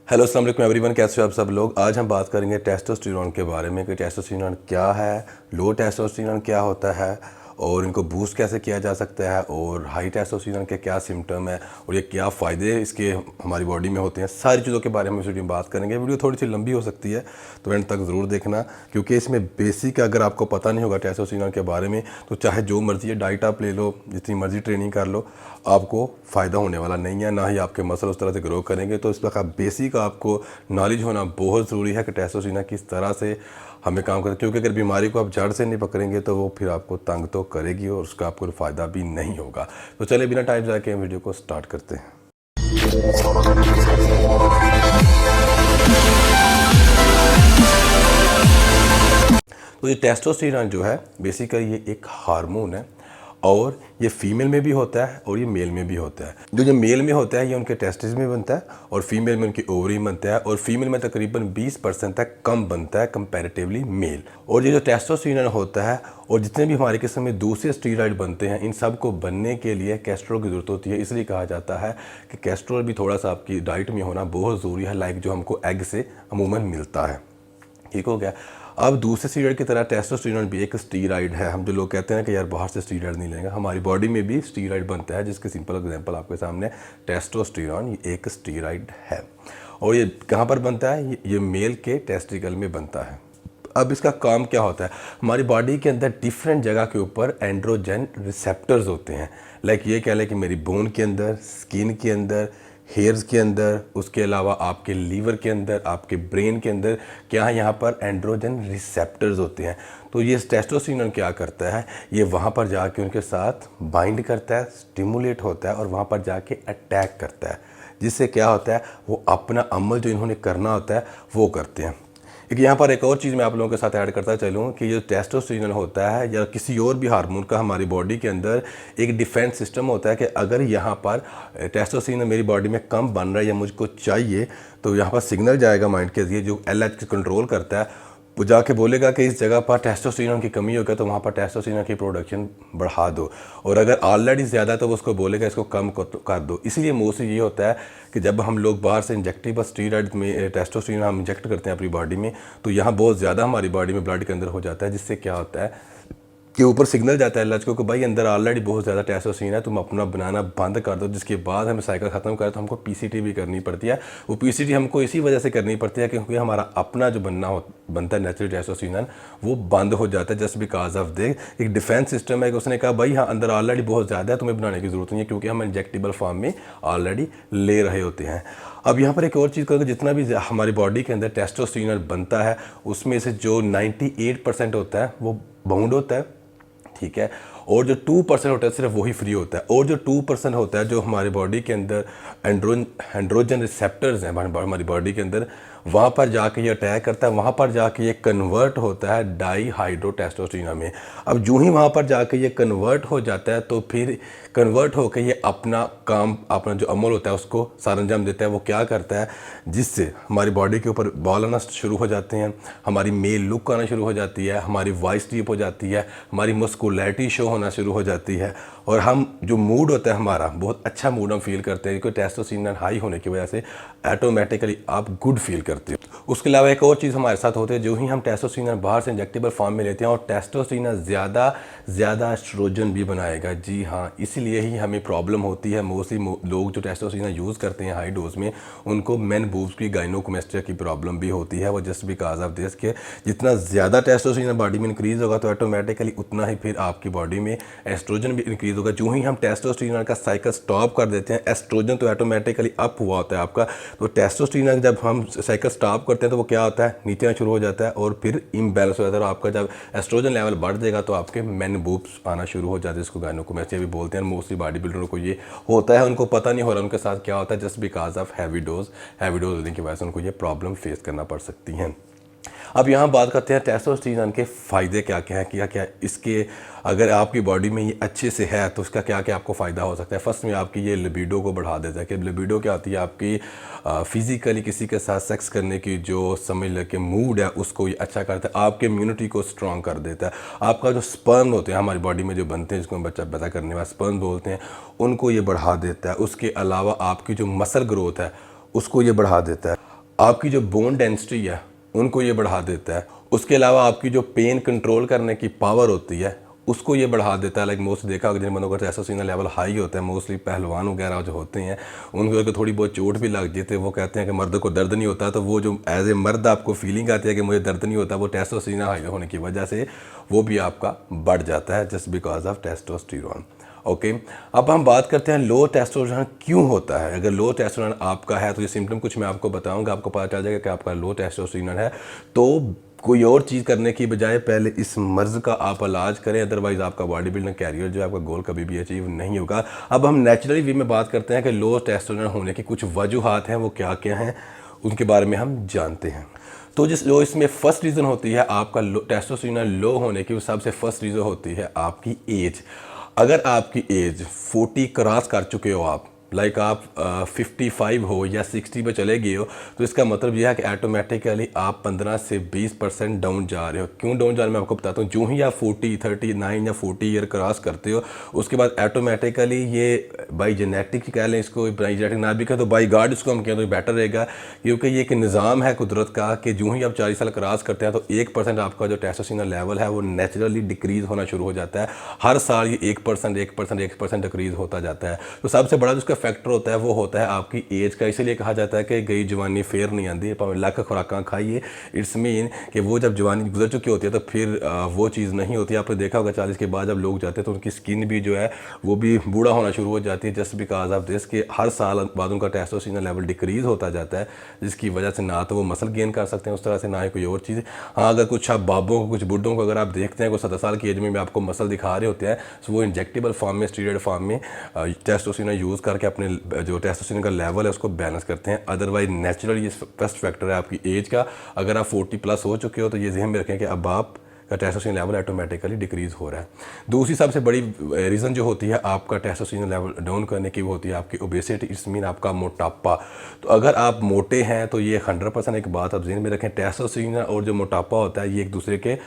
Hello अस्सलाम वालेकुम everyone, कैसे हो आप सब लोग। आज हम बात करेंगे टेस्टोस्टेरोन के बारे में कि टेस्टोस्टेरोन क्या है, लो टेस्टोस्टेरोन क्या होता है और इनको बूस्ट कैसे किया जा सकता है और हाई टेस्टोस्टेरोन के क्या सिम्टम है और ये क्या फ़ायदे इसके हमारी बॉडी में होते हैं। सारी चीज़ों के बारे में इस वीडियो में बात करेंगे। वीडियो थोड़ी सी लंबी हो सकती है तो एंड तक ज़रूर देखना, क्योंकि इसमें बेसिक अगर आपको पता नहीं होगा टेस्टोस्टेरोन के बारे में तो चाहे जो मर्जी है डाइट आप ले लो, जितनी मर्जी ट्रेनिंग कर लो, आपको फ़ायदा होने वाला नहीं है, ना ही आपके मसल उस तरह से ग्रो करेंगे। तो इस प्रकार बेसिक आपको नॉलेज होना बहुत ज़रूरी है कि टेस्टोस्टेरोन किस तरह से हमें काम करता है, क्योंकि अगर बीमारी को आप जड़ से नहीं पकड़ेंगे तो वो फिर आपको तंग तो करेगी और उसका आपको फ़ायदा भी नहीं होगा। तो चलिए बिना टाइम जाके वीडियो को स्टार्ट करते हैं। तो ये टेस्टोस्टेरोन जो है बेसिकली ये एक हार्मोन है और ये फीमेल में भी होता है और ये मेल में भी होता है। जो मेल में होता है ये उनके टेस्टिस में बनता है और फीमेल में उनकी ओवरी में बनता है और फीमेल में तकरीबन 20% तक कम बनता है कंपैरेटिवली मेल। और ये जो टेस्टोस्टेरोन होता है और जितने भी हमारे किस्म में दूसरे स्टेरॉइड बनते हैं, इन सब को बनने के लिए कैस्ट्रोल की ज़रूरत होती है। इसलिए कहा जाता है कि कैस्ट्रोल भी थोड़ा सा आपकी डाइट में होना बहुत ज़रूरी है, लाइक जो हमको एग से अमूमन मिलता है। ठीक हो गया। अब दूसरे स्टीरॉइड की तरह टेस्टोस्टेरोन भी एक स्टीरॉइड है। हम जो लोग कहते हैं कि यार बाहर से स्टीरॉइड नहीं लेंगे, हमारी बॉडी में भी स्टीरॉइड बनता है, जिसके सिंपल एग्जांपल आपके सामने टेस्टोस्टेरोन ये एक स्टीरॉइड है। और ये कहाँ पर बनता है? ये मेल के टेस्टिकल में बनता है। अब इसका काम क्या होता है? हमारी बॉडी के अंदर डिफरेंट जगह के ऊपर एंड्रोजन रिसेप्टर्स होते हैं। लाइक ये कह लें कि मेरी बोन के अंदर, स्किन के अंदर, हेयर्स के अंदर, उसके अलावा आपके लीवर के अंदर, आपके ब्रेन के अंदर क्या है, यहाँ पर एंड्रोजन रिसेप्टर्स होते हैं। तो ये टेस्टोस्टेरोन क्या करता है, ये वहाँ पर जाके उनके साथ बाइंड करता है, स्टिमुलेट होता है और वहाँ पर जाके अटैक करता है, जिससे क्या होता है वो अपना अमल जो इन्होंने करना होता है वो करते हैं। एक यहाँ पर एक और चीज़ मैं आप लोगों के साथ ऐड करता चलूँ कि जो टेस्टोस्टेरोन होता है या किसी और भी हार्मोन का हमारी बॉडी के अंदर एक डिफेंस सिस्टम होता है कि अगर यहाँ पर टेस्टोस्टेरोन मेरी बॉडी में कम बन रहा है या मुझको चाहिए, तो यहाँ पर सिग्नल जाएगा माइंड के जरिए जो LH कंट्रोल करता है, वो जाके बोलेगा कि इस जगह पर टेस्टोस्टेरोन की कमी होगी तो वहाँ पर टेस्टोस्टेरोन की प्रोडक्शन बढ़ा दो, और अगर ऑलरेडी ज़्यादा है तो वो उसको बोलेगा इसको कम कर दो। इसलिए मोस्टली ये होता है कि जब हम लोग बाहर से इंजेक्टेबल स्टीरॉइड में टेस्टोस्टेरोन हम इंजेक्ट करते हैं अपनी बॉडी में, तो यहाँ बहुत ज़्यादा हमारी बॉडी में ब्लड के अंदर हो जाता है, जिससे क्या होता है कि ऊपर सिग्नल जाता है LH को कि भाई अंदर ऑलरेडी बहुत ज़्यादा टेस्टोस्टेरोन है, तुम अपना बनाना बंद कर दो। जिसके बाद हमें साइकिल ख़त्म करें तो हमको PCT भी करनी पड़ती है। वो PCT हमको इसी वजह से करनी पड़ती है क्योंकि हमारा अपना जो बनता है नेचुरल टेस्टोस्टेरोन वो बंद हो जाता है, जस्ट बिकॉज ऑफ दे एक डिफेंस सिस्टम है कि उसने कहा भाई हाँ अंदर ऑलरेडी बहुत ज़्यादा है, तुम्हें बनाने की ज़रूरत नहीं है, क्योंकि हम इंजेक्टेबल फॉर्म में ऑलरेडी ले रहे होते हैं। अब यहाँ पर एक और चीज़ करेंगे, जितना भी हमारी बॉडी के अंदर टेस्टोस्टेरोन बनता है उसमें से जो 98% होता है वो बाउंड होता है, ठीक है, और जो 2% होता है सिर्फ वही फ्री होता है। और जो 2% होता है जो हमारी बॉडी के अंदर एंड्रोजन रिसेप्टर्स हैं हमारी बॉडी के अंदर, वहाँ पर जाके ये अटैक करता है, वहाँ पर जाके ये कन्वर्ट होता है डाईहाइड्रोटेस्टोस्टेरोन में। अब जो ही वहाँ पर जाके ये कन्वर्ट हो जाता है तो फिर कन्वर्ट होकर ये अपना काम, अपना जो अमल होता है उसको सारा अंजाम देता है। वो क्या करता है, जिससे हमारी बॉडी के ऊपर बाल आना शुरू हो जाते हैं, हमारी मेल लुक आना शुरू हो जाती है, हमारी वॉइस डीप हो जाती है, हमारी मस्कुलैरिटी शो होना शुरू हो जाती है और हम जो मूड होता है हमारा बहुत अच्छा मूड हम फील करते हैं, क्योंकि टेस्टोस्टेरोन हाई होने की वजह से ऑटोमेटिकली आप गुड फील करते हो। उसके अलावा एक और चीज़ हमारे साथ होती है, जो ही हम टेस्टोस्टेरोन बाहर से इंजेक्टेबल फॉर्म में लेते हैं और टेस्टोस्टेरोन ज़्यादा एस्ट्रोजन भी बनाएगा। जी हाँ, इसीलिए ही हमें प्रॉब्लम होती है। मोस्टली लोग जो टेस्टोस्टेरोन यूज़ करते हैं हाई डोज में, उनको मेन बूब्स की गाइनोकोमेस्टिया की प्रॉब्लम भी होती है। वो जस्ट बिकॉज ऑफ दिस के जितना ज़्यादा टेस्टोस्टेरोन बॉडी में इंक्रीज़ होगा तो ऑटोमेटिकली उतना ही फिर आपकी बॉडी में एस्ट्रोजन भी इंक्रीज़ होगा। जो ही हम टेस्टोस्टेरोन का साइकिल स्टॉप कर देते हैं, एस्ट्रोजन तो ऑटोमेटिकली अप हुआ होता है आपका, तो टेस्टोस्टेरोन जब हम साइकिल स्टॉप करते हैं तो वो क्या होता है, नीचे आना शुरू हो जाता है और फिर इम्बैलेंस हो जाता है। और आपका जब एस्ट्रोजन लेवल बढ़ जाएगा तो आपके मेन बूब्स आना शुरू हो जाते हैं, इसको गाइनोकोमेस्टिया भी बोलते हैं। मोस्टली बॉडी बिल्डरों को ये होता है, उनको पता नहीं हो रहा उनके साथ क्या होता है, just because of heavy dose लेने की वजह से उनको ये प्रॉब्लम फेस करना पड़ सकती हैं। अब यहाँ बात करते हैं टेस्टोस्टेरोन के फ़ायदे क्या क्या हैं, क्या इसके अगर आपकी बॉडी में ये अच्छे से है तो उसका क्या क्या आपको फ़ायदा हो सकता है। फर्स्ट में आपकी ये लिबिडो को बढ़ा देता है कि लिबिडो क्या होती है, आपकी फिज़िकली किसी के साथ सेक्स करने की जो समझ ले कि मूड है उसको ये अच्छा करता है, आपके इम्यूनिटी को स्ट्रॉन्ग कर देता है। आपका जो स्पर्म होते हैं हमारी बॉडी में जो बनते हैं, जिसको हम बच्चा पैदा करने वाले स्पर्म बोलते हैं, उनको ये बढ़ा देता है। उसके अलावा आपकी जो मसल ग्रोथ है उसको ये बढ़ा देता है। आपकी जो बोन डेंसिटी है उनको ये बढ़ा देता है। उसके अलावा आपकी जो पेन कंट्रोल करने की पावर होती है उसको ये बढ़ा देता है। लाइक मोस्टली देखा होगा जिन बंदों का टेस्टोस्टेरोन लेवल हाई होता है, मोस्टली पहलवान वगैरह जो होते हैं, उनको थोड़ी बहुत चोट भी लग जाती है, वो कहते हैं कि मर्द को दर्द नहीं होता, तो वो जो एज ए मर्द आपको फीलिंग आती है कि मुझे दर्द नहीं होता, वो टेस्टोस्टेरोन हाई होने की वजह से वो भी आपका बढ़ जाता है, just because of testosterone. Okay, अब हम बात करते हैं लो टेस्टोस्टेरोन क्यों होता है। अगर लो टेस्टोस्टेरोन आपका है तो ये सिम्टम कुछ मैं आपको बताऊंगा, आपको पता चल जाएगा कि आपका लो टेस्टोस्टेरोन है। तो कोई और चीज़ करने की बजाय पहले इस मर्ज़ का आप इलाज करें, अदरवाइज़ आपका बॉडी बिल्डिंग कैरियर जो है आपका गोल कभी भी अचीव नहीं होगा। अब हम नेचुरली वे में बात करते हैं कि लो टेस्टोस्टेरोन होने की कुछ वजूहात हैं, वो क्या क्या हैं उनके बारे में हम जानते हैं। तो जो इसमें फर्स्ट रीज़न होती है आपका टेस्टोस्टेरोन लो होने की, वो सबसे फर्स्ट रीज़न होती है आपकी एज। अगर आपकी एज 40 क्रॉस कर चुके हो आप, लाइक आप 55 हो या 60 पे चले गए हो, तो इसका मतलब यह है कि ऑटोमेटिकली आप 15 से 20% डाउन जा रहे हो। क्यों डाउन जा रहे हो मैं आपको बताता हूँ। जो ही आप 40, 39 या 40 ईयर क्रॉस करते हो, उसके बाद ऑटोमेटिकली ये बाई जेनेटिक कह लें इसको, बाई जेनेटिक ना भी कहें तो बाई गॉड इसको हम कहें तो बेटर रहेगा, क्योंकि ये एक निज़ाम है कुदरत का कि जो ही आप 40 साल क्रॉस करते हैं तो 1% आपका जो टेस्टोस्टेरोन लेवल है वो नेचुरली डिक्रीज़ होना शुरू हो जाता है। हर साल ये 1% डिक्रीज़ होता जाता है। तो सबसे बड़ा जो फैक्टर होता है वो होता है आपकी एज का। इसीलिए कहा जाता है कि गई जवानी फेर नहीं आती, भावें लाख खुराकां खाइए, इट्स मीन कि वो जब जवानी गुजर चुकी होती है तो फिर वो चीज़ नहीं होती। आपने देखा होगा 40 के बाद जब लोग जाते हैं तो उनकी स्किन भी जो है वो भी बूढ़ा होना शुरू हो जाती है, जस्ट बिकॉज ऑफ दिस कि हर साल बाद उनका टेस्टोस्टेरोन लेवल डिक्रीज़ होता जाता है, जिसकी वजह से ना तो वो मसल गेन कर सकते हैं उस तरह से, ना ही कोई और चीज़। हाँ, अगर कुछ आप बाबों को, कुछ बुढ़ों को अगर आप देखते हैं, कोई 70 साल की एज में भी आपको मसल दिखा रहे होते हैं, तो वो इंजेक्टेबल फॉर्म में, स्टीरॉयड फॉर्म में टेस्टोस्टेरोन यूज़ करके अपने जो टेस्टोस्टेरोन का लेवल है उसको बैलेंस करते हैं। अदरवाइज नेचुरली ये फर्स्ट फैक्टर है आपकी एज का। अगर आप 40 प्लस हो चुके हो तो ये ज़हन में रखें कि अब आप का टेस्टोस्टेरोन लेवल ऑटोमेटिकली डिक्रीज़ हो रहा है। दूसरी सबसे बड़ी रीज़न जो होती है आपका टेस्टोस्टेरोन लेवल डाउन करने की, वो होती है आपकी ओबेसिटी, इट्स मीन आपका मोटापा। तो अगर आप मोटे हैं तो ये 100% एक बात आप ज़हन में रखें, टेस्टोस्टेरोन और जो मोटापा होता है ये एक दूसरे के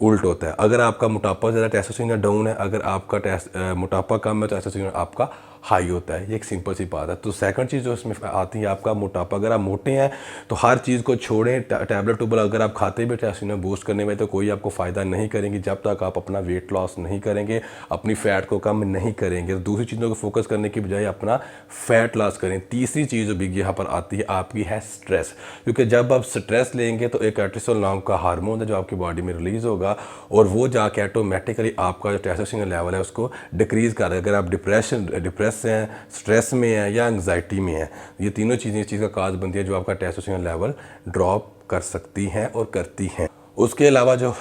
उल्ट होता है। अगर आपका मोटापा ज़्यादा, टेस्टोस्टेरोन डाउन है, अगर आपका मोटापा कम है तो टेस्टोस्टेरोन आपका हाई होता है। ये एक सिंपल सी बात है। तो सेकंड चीज़ जो इसमें आती है आपका मोटापा। अगर आप मोटे हैं तो हर चीज़ को छोड़ें, टैबलेट टूबल अगर आप खाते भी टेस्टोस्टेरोन बूस्ट करने में तो कोई आपको फ़ायदा नहीं करेंगे जब तक आप अपना वेट लॉस नहीं करेंगे, अपनी फ़ैट को कम नहीं करेंगे। तो दूसरी चीज़ों को फोकस करने की बजाय अपना फ़ैट लॉस करें। तीसरी चीज़ जो बिग यहाँ पर आती है आपकी है स्ट्रेस, क्योंकि जब आप स्ट्रेस लेंगे तो एक कोर्टिसोल नाम का हार्मोन है जो आपकी बॉडी में रिलीज़ होगा और वो जाके ऑटोमेटिकली आपका जो टेस्टोस्टेरोन लेवल है उसको डिक्रीज़ कर देगा। अगर आप डिप्रेस हैं, स्ट्रेस में है या एंग्जाइटी में है, ये तीनों चीज़ें इस चीज़ का काज बनती है जो आपका टेस्टोस्टेरोन लेवल ड्रॉप कर सकती हैं और करती हैं। उसके अलावा जो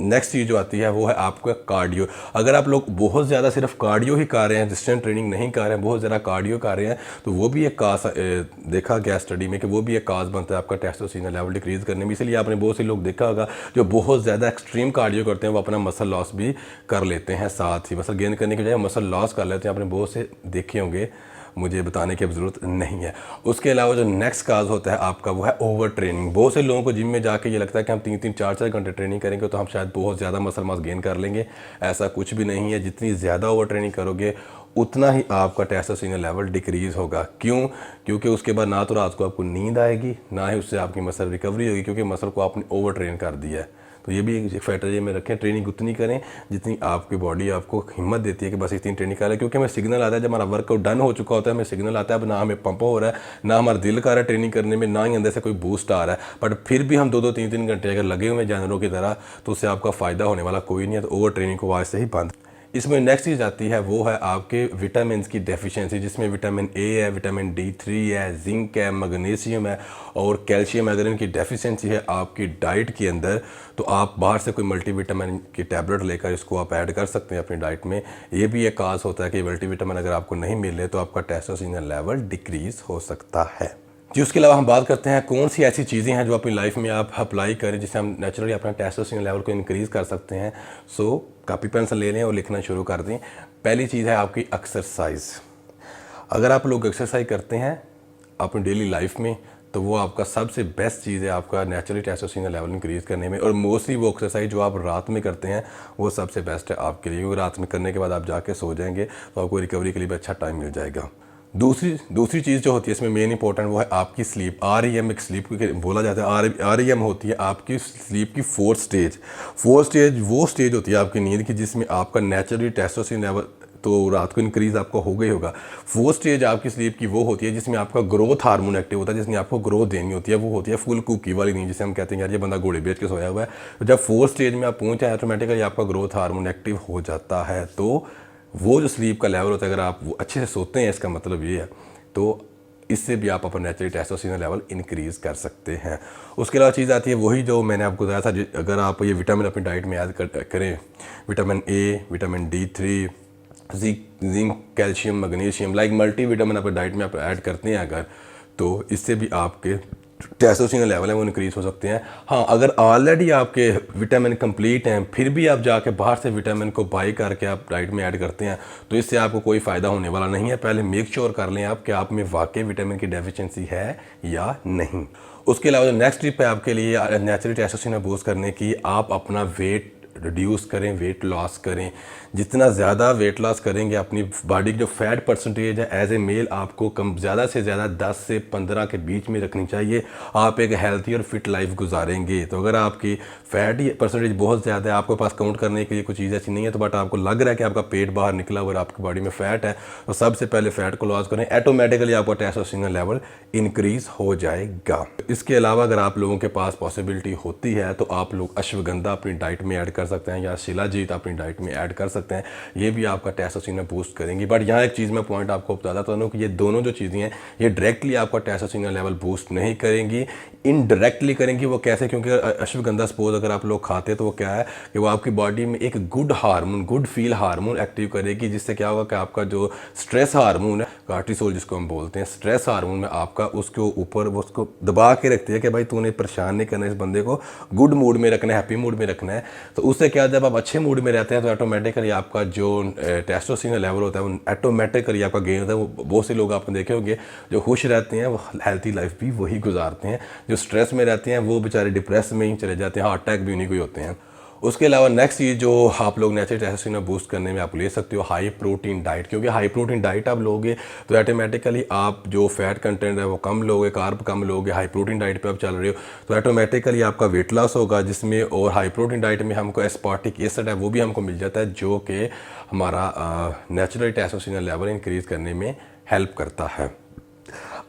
नेक्स्ट चीज़ जो आती है वो है आपका कार्डियो। अगर आप लोग बहुत ज़्यादा सिर्फ कार्डियो ही कर रहे हैं, डिस्टेंस ट्रेनिंग नहीं कर रहे हैं, बहुत ज़्यादा कार्डियो कर रहे हैं, तो वो भी एक काज देखा गया स्टडी में कि वो भी एक काज बनता है आपका टेस्टोस्टेरोन लेवल डिक्रीज़ करने में। इसलिए आपने बहुत से लोग देखा होगा जो बहुत ज़्यादा एक्सट्रीम कार्डियो करते हैं वो अपना मसल लॉस भी कर लेते हैं, साथ ही मसल गेन करने की बजाय मसल लॉस कर लेते हैं। आपने बहुत से देखे होंगे, मुझे बताने की अब ज़रूरत नहीं है। उसके अलावा जो नेक्स्ट काज होता है आपका वो है ओवर ट्रेनिंग। बहुत से लोगों को जिम में जाके ये लगता है कि हम 3-3, 4-4 घंटे ट्रेनिंग करेंगे तो हम शायद बहुत ज़्यादा मसल मास गेन कर लेंगे। ऐसा कुछ भी नहीं है। जितनी ज़्यादा ओवर ट्रेनिंग करोगे उतना ही आपका टेस्टोस्टेरोन लेवल डिक्रीज़ होगा। क्यों? क्योंकि उसके बाद ना तो रात को आपको नींद आएगी, ना ही उससे आपकी मसल रिकवरी होगी, क्योंकि मसल को आपने ओवर ट्रेन कर दिया है। तो ये भी एक फैक्टर ये में रखें, ट्रेनिंग उतनी करें जितनी आपकी बॉडी आपको हिम्मत देती है कि बस इतनी ट्रेनिंग करें। क्योंकि हमें सिग्नल आता है जब हमारा वर्कआउट डन हो चुका होता है, हमें सिग्नल आता है, अब ना हमें पंप हो रहा है, ना हमारा दिल कर रहा है ट्रेनिंग करने में, ना ही अंदर से कोई बूस्ट आ रहा है, बट फिर भी हम 2-2, 3-3 घंटे अगर लगे हुए जानवरों की तरह तो उससे आपका फ़ायदा होने वाला कोई नहीं है। तो ओवर ट्रेनिंग को आज से ही बंद। इसमें नेक्स्ट चीज़ आती है वो है आपके विटामिन की डेफिशिएंसी, जिसमें विटामिन ए है, विटामिन D3 है, जिंक है, मैग्नीशियम है और कैल्शियम। अगर इनकी डेफिशिएंसी है आपकी डाइट के अंदर तो आप बाहर से कोई मल्टीविटामिन की टैबलेट लेकर इसको आप ऐड कर सकते हैं अपनी डाइट में। ये भी एक काज होता है कि मल्टीविटामिन अगर आपको नहीं मिले तो आपका टेस्टोस्टेरोन लेवल डिक्रीज़ हो सकता है जी। उसके अलावा हम बात करते हैं कौन सी ऐसी चीज़ें हैं जो अपनी लाइफ में आप अप्लाई करें जिससे हम नेचुरली अपना टेस्टोस्टेरोन लेवल को इंक्रीज़ कर सकते हैं। सो कॉपी पेंसिल ले लें और लिखना शुरू कर दें। पहली चीज़ है आपकी एक्सरसाइज। अगर आप लोग एक्सरसाइज करते हैं अपनी डेली लाइफ में तो वो आपका सबसे बेस्ट चीज़ है आपका नेचुरली टेस्टोस्टेरोन लेवल इंक्रीज़ करने में। और मोस्टली वो एक्सरसाइज जो आप रात में करते हैं वो सबसे बेस्ट है आपके लिए, क्योंकि रात में करने के बाद आप जाके सो जाएंगे तो आपको रिकवरी के लिए भी अच्छा टाइम मिल जाएगा। दूसरी चीज़ जो होती है इसमें मेन इंपॉर्टेंट वो है आपकी स्लीप। REM एक स्लीप को बोला जाता है, REM होती है आपकी स्लीप की फोर्थ स्टेज वो स्टेज होती है आपकी नींद की जिसमें आपका नेचुरली टेस्टोस्टेरोन लेवल तो रात को इंक्रीज़ आपको हो गई होगा। फोर्थ स्टेज आपकी स्लीप की वो होती है जिसमें आपका ग्रोथ हार्मोन एक्टिव होता है, जिसमें आपको ग्रोथ देनी होती है। वो होती है फुल कुकी वाली नींद, जिसे हम कहते हैं यार ये बंदा घोड़े बेच के सोया हुआ है। तो जब फोर्थ स्टेज में आप पहुँच जाए ऑटोमेटिकली आपका ग्रोथ हार्मोन एक्टिव हो जाता है। तो वो जो स्लीप का लेवल होता है, अगर आप वो अच्छे से सोते हैं, इसका मतलब ये है, तो इससे भी आप अपना नेचुरली टेस्टोस्टेरोन लेवल इंक्रीज़ कर सकते हैं। उसके अलावा चीज़ आती है वही जो मैंने आपको बताया था, अगर आप ये विटामिन अपनी डाइट में ऐड करें, vitamin A, vitamin D3, zinc, calcium, magnesium, like multi vitamin अपनी डाइट में आप ऐड करते हैं अगर, तो इससे भी आपके टेस्टोस्टेरोन लेवल है वो इंक्रीज़ हो सकते हैं। हाँ, अगर ऑलरेडी आपके विटामिन कंप्लीट हैं फिर भी आप जाके बाहर से विटामिन को बाई करके आप डाइट में ऐड करते हैं तो इससे आपको कोई फ़ायदा होने वाला नहीं है। पहले मेक श्योर कर लें आप कि आप में वाकई विटामिन की डेफिशिएंसी है या नहीं। उसके अलावा जो नेक्स्ट टिप है आपके लिए नेचुरली टेस्टोस्टेरोन बूस्ट करने की, आप अपना वेट रिड्यूस करें, वेट लॉस करें। जितना ज़्यादा वेट लॉस करेंगे, अपनी बॉडी की जो फैट परसेंटेज है एज ए मेल आपको कम ज़्यादा से ज़्यादा 10 से 15 के बीच में रखनी चाहिए। आप एक हेल्थी और फिट लाइफ गुजारेंगे। तो अगर आपकी फैट परसेंटेज बहुत ज़्यादा है, आपके पास काउंट करने के लिए कोई चीज़ ऐसी नहीं है, तो बट आपको लग रहा है कि आपका पेट बाहर निकला हुआ और आपकी बॉडी में फैट है, तो सबसे पहले फैट को लॉस करें, ऑटोमेटिकली आपका टेस्टोस्टेरोन लेवल इंक्रीज़ हो जाएगा। इसके अलावा अगर आप लोगों के पास पॉसिबिलिटी होती है तो आप लोग अश्वगंधा अपनी डाइट में ऐड कर सकते हैं या शिलाजीत अपनी डाइट में ऐड कर सकते हैं। ये भी आपका टेस्टोस्टेरोन बूस्ट करेंगी। बट यहाँ एक चीज़ मैं पॉइंट आपको बताता हूँ कि ये दोनों जो चीज़ें हैं ये डायरेक्टली आपका टेस्टोस्टेरोन लेवल बूस्ट नहीं करेंगी, इनडायरेक्टली करेंगी। वो कैसे? क्योंकि अश्वगंधा सपोज अगर आप लोग खाते हैं तो वो क्या है कि वो आपकी बॉडी में एक good hormone, good feel hormone active करेगी, जिससे क्या होगा कि आपका जो स्ट्रेस हार्मोन है, कार्टिसोल जिसको हम बोलते हैं, स्ट्रेस हार्मोन में आपका उसके ऊपर वो उसको दबा के रखती है कि भाई तूने परेशान नहीं करना, इस बंदे को गुड मूड में रखना है, हैप्पी मूड में रखना है। तो उससे क्या, जब आप अच्छे मूड में रहते हैं तो ऑटोमेटिकली आपका जो टेस्टोस्टेरोन लेवल होता है वो ऑटोमेटिकली आपका गेन होता है। वो बहुत से लोग आपने देखे होंगे जो खुश रहते हैं वो हेल्थी लाइफ भी वही गुजारते हैं, जो स्ट्रेस में रहते हैं वो बेचारे डिप्रेस में ही चले जाते हैं, हार्ट अटैक भी उन्हीं को ही होते हैं। उसके अलावा नेक्स्ट चीज़ जो आप लोग नेचुरल टेस्टोस्टेरोन बूस्ट करने में आप ले सकते हो, हाई प्रोटीन डाइट। क्योंकि हाई प्रोटीन डाइट आप लोगे तो ऑटोमेटिकली आप जो फैट कंटेंट है वो कम लोगे, कार्ब कम लोगे। हाई प्रोटीन डाइट पे आप चल रहे हो तो ऑटोमेटिकली आपका वेट लॉस होगा, जिसमें और हाई प्रोटीन डाइट में हमको एस्पार्टिक एसिड है वो भी हमको मिल जाता है, जो कि हमारा नेचुरल टेस्टोस्टेरोन लेवल इंक्रीज़ करने में हेल्प करता है।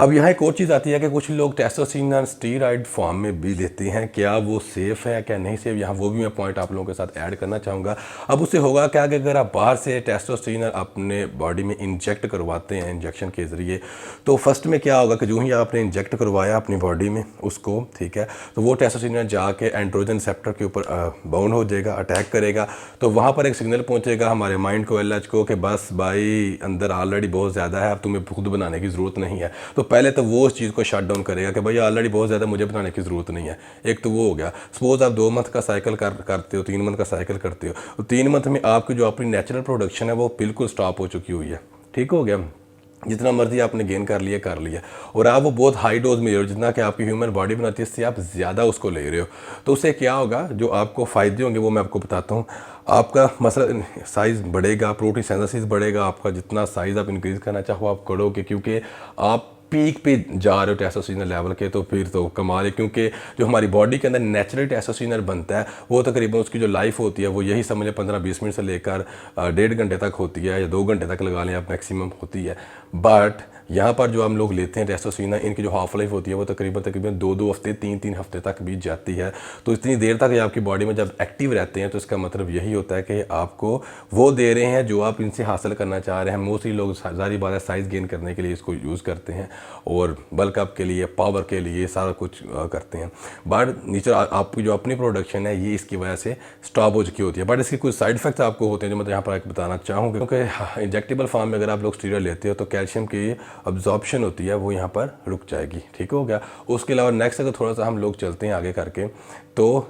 अब यहाँ एक और चीज़ आती है कि कुछ लोग टेस्टोस्टेरोन स्टीरॉयड फॉर्म में भी लेते हैं, क्या वो सेफ़ है क्या नहीं सेफ़, यहाँ वो भी मैं पॉइंट आप लोगों के साथ ऐड करना चाहूँगा। अब उससे होगा क्या कि अगर आप बाहर से टेस्टोस्टेरोन अपने बॉडी में इंजेक्ट करवाते हैं इंजेक्शन के ज़रिए, तो फर्स्ट में क्या होगा कि जो ही आपने इंजेक्ट करवाया अपनी बॉडी में उसको, ठीक है, तो वो टेस्टोस्टेरोन जाके एंड्रोजन रिसेप्टर के ऊपर बाउंड हो जाएगा, अटैक करेगा। तो वहाँ पर एक सिग्नल पहुँचेगा हमारे माइंड को, LH को, कि बस भाई अंदर ऑलरेडी बहुत ज़्यादा है, अब तुम्हें खुद बनाने की ज़रूरत नहीं है। तो पहले तो वो उस चीज़ को शट डाउन करेगा कि भाई ऑलरेडी बहुत ज़्यादा, मुझे बनाने की ज़रूरत नहीं है। एक तो वो हो गया। सपोज आप 2 मंथ का साइकिल करते हो, 3 मंथ का साइकिल करते हो, तो 3 मंथ में आपकी जो अपनी नेचुरल प्रोडक्शन है वो बिल्कुल स्टॉप हो चुकी हुई है, ठीक हो गया। जितना मर्जी आपने गेन कर लिया और आप वो बहुत हाई डोज में ले रहे हो, जितना कि आपकी ह्यूमन बॉडी बनाती है इससे आप ज़्यादा उसको ले रहे हो। तो उससे क्या होगा, जो आपको फ़ायदे होंगे वो मैं आपको बताता हूँ। आपका मसला साइज़ बढ़ेगा, प्रोटीन सिंथेसिस बढ़ेगा, आपका जितना साइज़ आप इंक्रीज़ करना चाहो आप करोगे, क्योंकि आप पीक पे जा रहे हो टेस्टोस्टेरोन लेवल के, तो फिर तो कमाल है। क्योंकि जो हमारी बॉडी के अंदर नेचुरल टेस्टोस्टेरोन बनता है वो तकरीबन उसकी जो लाइफ होती है वो यही समझ लें 15-20 मिनट से लेकर 1.5 घंटे तक होती है, या 2 घंटे तक लगा लें आप मैक्सिमम होती है। बट यहाँ पर जो हम लोग लेते हैं टेस्टोस्टेरोन, इनकी जो हाफ लाइफ होती है वो तकरीबन 2-2 हफ्ते 3-3 हफ्ते तक बीत जाती है। तो इतनी देर तक ये आपकी बॉडी में जब एक्टिव रहते हैं तो इसका मतलब यही होता है कि आपको वो दे रहे हैं जो आप इनसे हासिल करना चाह रहे हैं। मोस्टली लोग सारी बात है साइज़ गेन करने के लिए इसको यूज़ करते हैं और बल्क अप के लिए, पावर के लिए सारा कुछ करते हैं। बट नीचे आपकी जो अपनी प्रोडक्शन है ये इसकी वजह से स्टॉप हो चुकी होती है। बट इसके कुछ साइड इफेक्ट्स आपको होते हैं जो मैं यहाँ पर बताना चाहूँगा। क्योंकि इंजेक्टेबल फॉर्म में अगर आप लोग स्टीरॉयड लेते हो तो कैल्शियम की अब्जॉर्प्शन होती है वो यहाँ पर रुक जाएगी, ठीक हो गया। उसके अलावा नेक्स्ट अगर थोड़ा सा हम लोग चलते हैं आगे करके, तो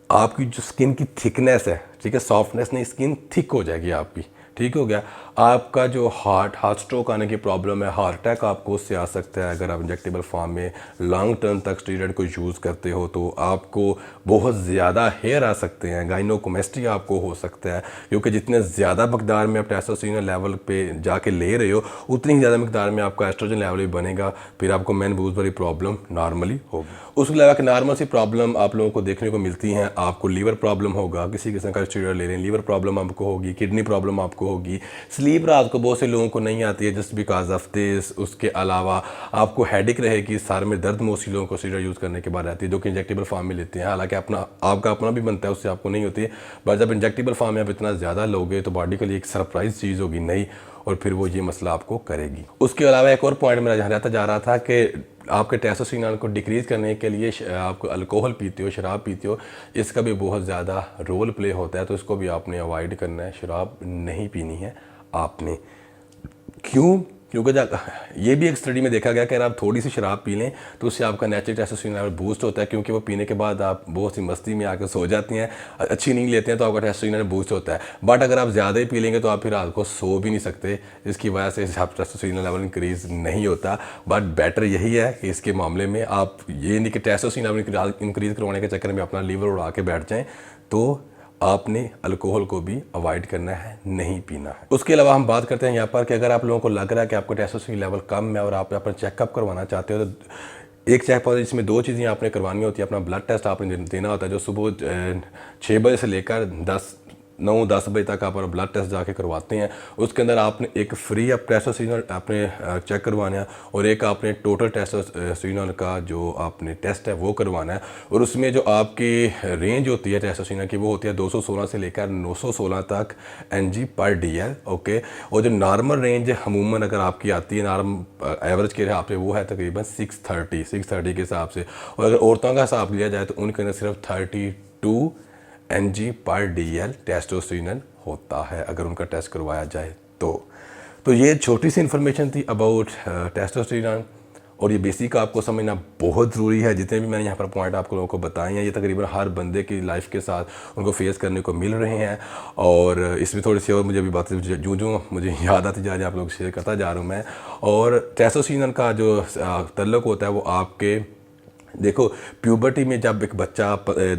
आपकी जो स्किन की थिकनेस है, ठीक है, सॉफ्टनेस नहीं, स्किन थिक हो जाएगी आपकी, ठीक हो गया। आपका जो हार्ट स्ट्रोक आने की प्रॉब्लम है, हार्ट अटैक आपको उससे आ सकता है अगर आप इंजेक्टेबल फॉर्म में लॉन्ग टर्म तक स्टीरॉयड को यूज़ करते हो। तो आपको बहुत ज़्यादा हेयर आ सकते हैं, गाइनोकोमेस्ट्री आपको हो सकता है, क्योंकि जितने ज़्यादा मकदार में आप टेस्टोस्टेरोन लेवल पे जाके ले रहे हो उतनी ही ज़्यादा मकदार में आपका एस्ट्रोजन लेवल भी बनेगा, फिर आपको मेनोपॉज वाली प्रॉब्लम नॉर्मली होगी। उसके अलावा एक नॉर्मल सी प्रॉब्लम आप लोगों को देखने को मिलती हैं, आपको लीवर प्रॉब्लम होगा, किसी किस्म का स्टीरॉयड ले रहे हैं, लीवर प्रॉब्लम आपको होगी, किडनी प्रॉब्लम आपको होगी, स्लीप रात को बहुत से लोगों को नहीं आती है जस्ट बिकॉज ऑफ दिस। उसके अलावा आपको हेडेक रहेगी, सर में दर्द मोस्टली लोगों को स्टीरॉयड यूज़ करने के बाद रहती है, जो कि इंजेक्टेबल फॉर्म में लेते हैं। हालांकि आपका अपना भी बनता है, उससे आपको नहीं होती है, बट जब इंजेक्टेबल फॉर्म में आप इतना ज़्यादा लोगे तो बॉडी के लिए एक सरप्राइज चीज़ होगी नई, और फिर वो ये मसला आपको करेगी। उसके अलावा एक और पॉइंट मेरा जहाँ रहता जा रहा था कि आपके टेस्टोस्टेरोन को डिक्रीज़ करने के लिए आप अल्कोहल पीते हो, शराब पीते हो, इसका भी बहुत ज़्यादा रोल प्ले होता है, तो इसको भी आपने अवॉइड करना है। शराब नहीं पीनी है आपने। क्यों? क्योंकि ये भी एक स्टडी में देखा गया कि अगर आप थोड़ी सी शराब पी लें तो उससे आपका नेचुरल टेस्टोस्टेरोन लेवल बूस्ट होता है, क्योंकि वो पीने के बाद आप बहुत सी मस्ती में आकर सो जाती हैं, अच्छी नींद लेते हैं, तो आपका टेस्टोस्टेरोन लेवल बूस्ट होता है। बट अगर आप ज़्यादा ही पी लेंगे तो आप फिर रात को सो भी नहीं सकते, जिसकी वजह से आपका टेस्टोस्टेरोन लेवल इंक्रीज़ नहीं होता। बट बेटर यही है कि इसके मामले में आप ये नहीं कि टेस्टोस्टेरोन लेवल इंक्रीज़ करवाने के चक्कर में अपना लीवर उड़ा के बैठ जाएँ, तो आपने अल्कोहल को भी अवॉइड करना है, नहीं पीना है। उसके अलावा हम बात करते हैं यहाँ पर कि अगर आप लोगों को लग रहा है कि आपका टेस्टोस्टेरोन लेवल कम है और आप अपना चेकअप करवाना चाहते हो, तो एक चेकअप इसमें 2 चीज़ें आपने करवानी होती है। अपना ब्लड टेस्ट आपने देना होता है, जो सुबह 6 बजे से लेकर 9-10 बजे तक आप ब्लड टेस्ट जाके करवाते हैं। उसके अंदर आपने एक फ्री आप टेस्टोस्टेरोन आपने चेक करवाना है, और एक आपने टोटल टेस्टोस्टेरोन का जो आपने टेस्ट है वो करवाना है। और उसमें जो आपकी रेंज होती है टेस्टोस्टेरोन की, वो होती है 216 से लेकर 916 तक Ng/dl। ओके, और जो नॉर्मल रेंज अमूमन अगर आपकी आती है नॉर्मल एवरेज के हिसाब से, वो है तकरीबन 630 के हिसाब से। और अगर औरतों का हिसाब लिया जाए तो उनके अंदर सिर्फ 32 Ng/dl टेस्टोस्टेरोन होता है अगर उनका टेस्ट करवाया जाए तो ये छोटी सी इन्फॉर्मेशन थी अबाउट टेस्टोस्टेरोन, और ये बेसिक आपको समझना बहुत ज़रूरी है। जितने भी मैंने यहाँ पर पॉइंट आपको लोगों को बताए हैं, ये तकरीबन हर बंदे की लाइफ के साथ उनको फेस करने को मिल रहे हैं। और इसमें थोड़ी सी और मुझे भी बातें जो मुझे याद आती जा रही है आप लोग शेयर करता जा रहा हूँ मैं। और टेस्टोस्टेरोन का जो तल्लुक होता है वो आपके, देखो प्यूबर्टी में जब एक बच्चा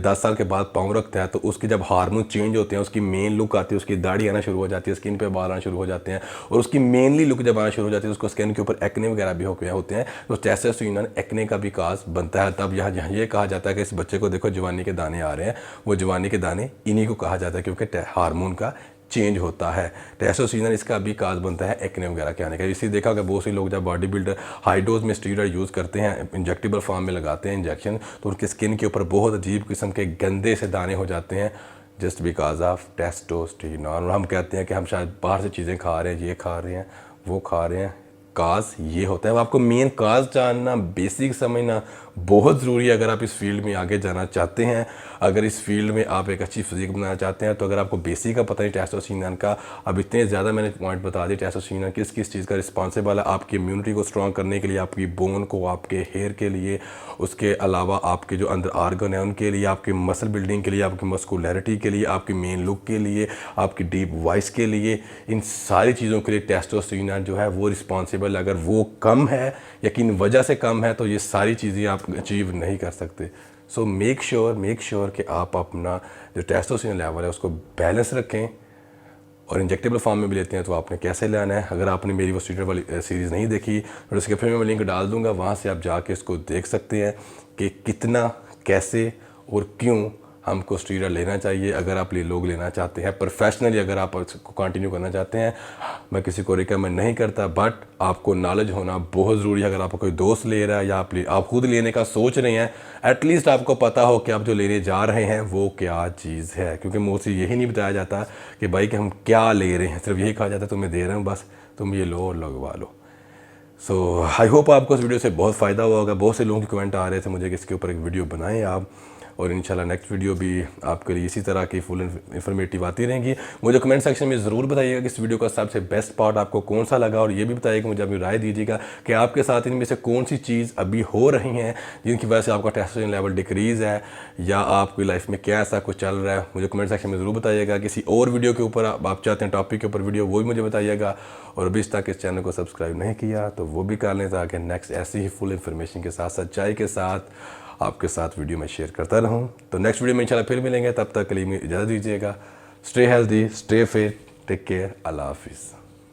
10 साल के बाद पाँव रखता है तो उसके जब हार्मोन चेंज होते हैं, उसकी मेन लुक आती है, उसकी दाढ़ी आना शुरू हो जाती है, स्किन पे बाल आना शुरू हो जाते हैं, और उसकी मेनली लुक जब आना शुरू हो जाती है उसको स्किन के ऊपर एक्ने वगैरह भी होते हैं, तो टेस्टोस्टेरोन एक्ने का भी काज बनता है। तब यहाँ ये कहा जाता है कि इस बच्चे को देखो जवानी के दाने आ रहे हैं, वो जवानी के दाने इन्हीं को कहा जाता है, क्योंकि हार्मोन का चेंज होता है। टेस्टोस्टेरोन इसका भी काज बनता है एक्ने वगैरह के आने का। इसलिए देखा कि बहुत से लोग जब बॉडी बिल्डर हाई डोज में स्टीरॉयड यूज़ करते हैं, इंजेक्टेबल फॉर्म में लगाते हैं इंजेक्शन, तो उनके स्किन के ऊपर बहुत अजीब किस्म के गंदे से दाने हो जाते हैं, जस्ट बिकॉज ऑफ टेस्टोस्टेरोन। और हम कहते हैं कि हम शायद बाहर से चीज़ें खा रहे हैं, ये खा रहे हैं, वो खा रहे हैं। काज ये होता है। आपको मेन काज जानना, बेसिक समझना बहुत ज़रूरी है अगर आप इस फील्ड में आगे जाना चाहते हैं। अगर इस फील्ड में आप एक अच्छी फिजिक बनाना चाहते हैं, तो अगर आपको बेसिक का पता नहीं टेस्टोस्टेरोन का, अब इतने ज़्यादा मैंने पॉइंट बता दिए टेस्टोस्टेरोन किस किस चीज़ का रिस्पॉन्सिबल है आपकी इम्यूनिटी को स्ट्रॉन्ग करने के लिए, आपकी बोन को, आपके हेयर के लिए, उसके अलावा आपके जो अंदर आर्गन है उनके लिए, आपकी मसल बिल्डिंग के लिए, आपकी मस्कुलैरिटी के लिए, आपकी मेन लुक के लिए, आपकी डीप वॉइस के लिए, इन सारी चीज़ों के लिए टेस्टोस्टेरोन जो है वो रिस्पॉन्सिबल। अगर वो कम है या किन वजह से कम है तो ये सारी चीज़ें आप अचीव नहीं कर सकते। सो मेक श्योर कि आप अपना जो टेस्टोस्टेरोन लेवल है उसको बैलेंस रखें। और इंजेक्टेबल फॉर्म में भी लेते हैं तो आपने कैसे लेना है, अगर आपने मेरी वो स्टीरॉयड वाली सीरीज़ नहीं देखी तो डिस्क्रिप्शन में मैं लिंक डाल दूंगा, वहाँ से आप जाके इसको देख सकते हैं कि कितना, कैसे और क्यों हमको स्टीरॉयड लेना चाहिए। अगर आप लोग लेना चाहते हैं प्रोफेशनली, अगर आप इसको कंटिन्यू करना चाहते हैं, मैं किसी को रिकमेंड नहीं करता, बट आपको नॉलेज होना बहुत ज़रूरी है। अगर आपको कोई दोस्त ले रहा है या आप खुद लेने का सोच रहे हैं, एटलीस्ट आपको पता हो कि आप जो लेने जा रहे हैं वो क्या चीज़ है। क्योंकि मोस्टली यही नहीं बताया जाता कि भाई कि हम क्या ले रहे हैं, सिर्फ यही कहा जाता है तुम्हें दे रहा हूँ, बस तुम ये लो और लगवा लो। सो आई होप आपको इस वीडियो से बहुत फ़ायदा हुआ होगा। बहुत से लोगों के कमेंट आ रहे थे मुझे कि इसके ऊपर एक वीडियो बनाएं आप, और इंशाल्लाह नेक्स्ट वीडियो भी आपके लिए इसी तरह की फुल इन्फॉर्मेटिव आती रहेंगी। मुझे कमेंट सेक्शन में ज़रूर बताइएगा कि इस वीडियो का सबसे बेस्ट पार्ट आपको कौन सा लगा, और ये भी बताइएगा, मुझे अपनी राय दीजिएगा कि आपके साथ इनमें से कौन सी चीज़ अभी हो रही हैं जिनकी वजह से आपका टेस्टोस्टेरोन लेवल डिक्रीज़ है, या आपकी लाइफ में क्या ऐसा कुछ चल रहा है। मुझे कमेंट सेक्शन में ज़रूर बताइएगा। किसी और वीडियो के ऊपर आप चाहते हैं टॉपिक के ऊपर वीडियो, वो भी मुझे बताइएगा। और अभी तक इस चैनल को सब्सक्राइब नहीं किया तो वो भी कर लें, ताकि नेक्स्ट ऐसी ही फुल इन्फॉर्मेशन के साथ, सच्चाई के साथ आपके साथ वीडियो में शेयर करता रहूं। तो नेक्स्ट वीडियो में इंशाल्लाह फिर मिलेंगे, तब तक के लिए इजाज़त दीजिएगा। Stay healthy, stay fit, take care, अल्लाह हाफिज़।